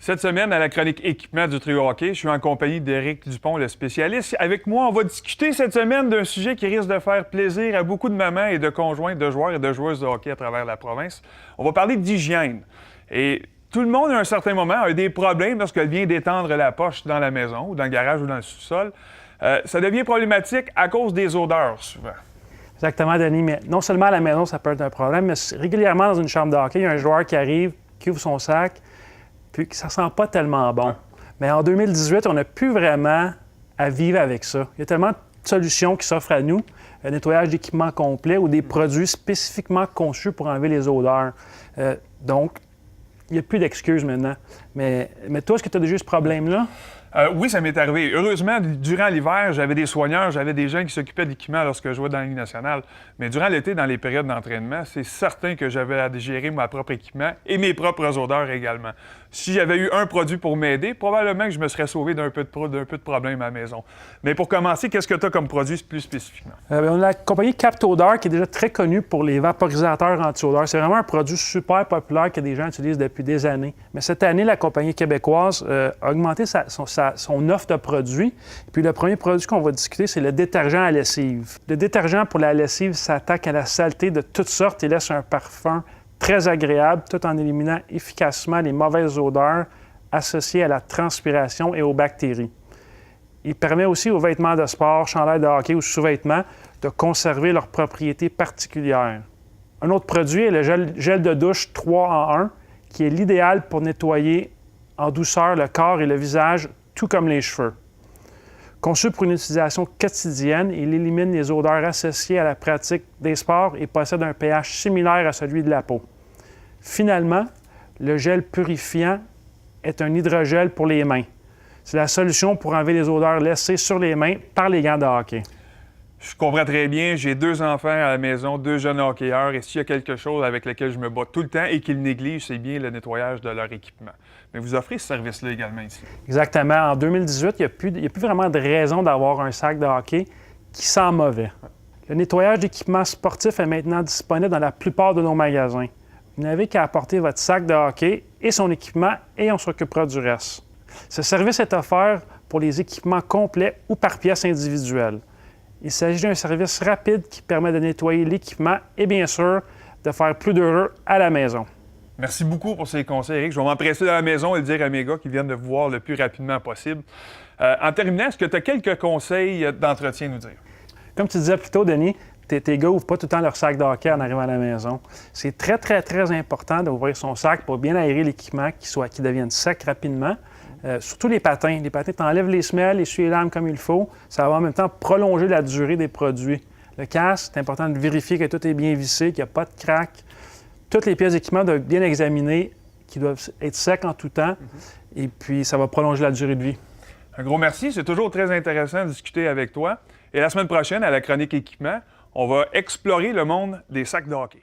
Cette semaine, à la chronique équipement du trio hockey, je suis en compagnie d'Éric Dupont, le spécialiste. Avec moi, on va discuter cette semaine d'un sujet qui risque de faire plaisir à beaucoup de mamans et de conjoints de joueurs et de joueuses de hockey à travers la province. On va parler d'hygiène. Et tout le monde, à un certain moment, a des problèmes lorsqu'elle vient d'étendre la poche dans la maison, ou dans le garage, ou dans le sous-sol. Ça devient problématique à cause des odeurs, souvent. Exactement, Denis. Mais non seulement à la maison, ça peut être un problème, mais régulièrement dans une chambre de hockey, il y a un joueur qui arrive, qui ouvre son sac, puis que ça sent pas tellement bon. Mais en 2018, on n'a plus vraiment à vivre avec ça. Il y a tellement de solutions qui s'offrent à nous, un nettoyage d'équipement complet ou des produits spécifiquement conçus pour enlever les odeurs. Donc, il n'y a plus d'excuses maintenant. Mais toi, est-ce que tu as déjà eu ce problème-là? Oui, ça m'est arrivé. Heureusement, durant l'hiver, j'avais des soigneurs, j'avais des gens qui s'occupaient d'équipement lorsque je jouais dans la Ligue nationale. Mais durant l'été, dans les périodes d'entraînement, c'est certain que j'avais à gérer mon propre équipement et mes propres odeurs également. Si j'avais eu un produit pour m'aider, probablement que je me serais sauvé d'un peu de problème à la maison. Mais pour commencer, qu'est-ce que tu as comme produit plus spécifiquement? On a la compagnie Captodor qui est déjà très connue pour les vaporisateurs anti-odeur. C'est vraiment un produit super populaire que des gens utilisent depuis des années. Mais cette année, la compagnie québécoise a augmenté son offre de produits. Puis le premier produit qu'on va discuter, c'est le détergent à lessive. Le détergent pour la lessive s'attaque à la saleté de toutes sortes et laisse un parfum très agréable, tout en éliminant efficacement les mauvaises odeurs associées à la transpiration et aux bactéries. Il permet aussi aux vêtements de sport, chandails de hockey ou sous-vêtements de conserver leurs propriétés particulières. Un autre produit est le gel de douche 3 en 1, qui est l'idéal pour nettoyer en douceur le corps et le visage, tout comme les cheveux. Conçu pour une utilisation quotidienne, il élimine les odeurs associées à la pratique des sports et possède un pH similaire à celui de la peau. Finalement, le gel purifiant est un hydrogel pour les mains. C'est la solution pour enlever les odeurs laissées sur les mains par les gants de hockey. Je comprends très bien. J'ai 2 enfants à la maison, 2 jeunes hockeyeurs, et s'il y a quelque chose avec lequel je me bats tout le temps et qu'ils négligent, c'est bien le nettoyage de leur équipement. Mais vous offrez ce service-là également ici. Exactement. En 2018, il n'y a plus vraiment de raison d'avoir un sac de hockey qui sent mauvais. Le nettoyage d'équipements sportifs est maintenant disponible dans la plupart de nos magasins. Vous n'avez qu'à apporter votre sac de hockey et son équipement et on s'occupera du reste. Ce service est offert pour les équipements complets ou par pièce individuelle. Il s'agit d'un service rapide qui permet de nettoyer l'équipement et bien sûr de faire plus d'heureux à la maison. Merci beaucoup pour ces conseils, Éric. Je vais m'empresser dans la maison et le dire à mes gars qui viennent de vous voir le plus rapidement possible. En terminant, est-ce que tu as quelques conseils d'entretien à nous dire? Comme tu disais plus tôt, Denis, tes gars n'ouvrent pas tout le temps leur sac de hockey en arrivant à la maison. C'est très, très, très important d'ouvrir son sac pour bien aérer l'équipement, qui devienne sec rapidement. Surtout les patins. Les patins, tu enlèves les semelles, essuies les lames comme il faut. Ça va en même temps prolonger la durée des produits. Le casque, c'est important de vérifier que tout est bien vissé, qu'il n'y a pas de craque. Toutes les pièces d'équipement doivent être bien examinées, qui doivent être secs en tout temps. Et puis, ça va prolonger la durée de vie. Un gros merci. C'est toujours très intéressant de discuter avec toi. Et la semaine prochaine, à la chronique équipement, on va explorer le monde des sacs de hockey.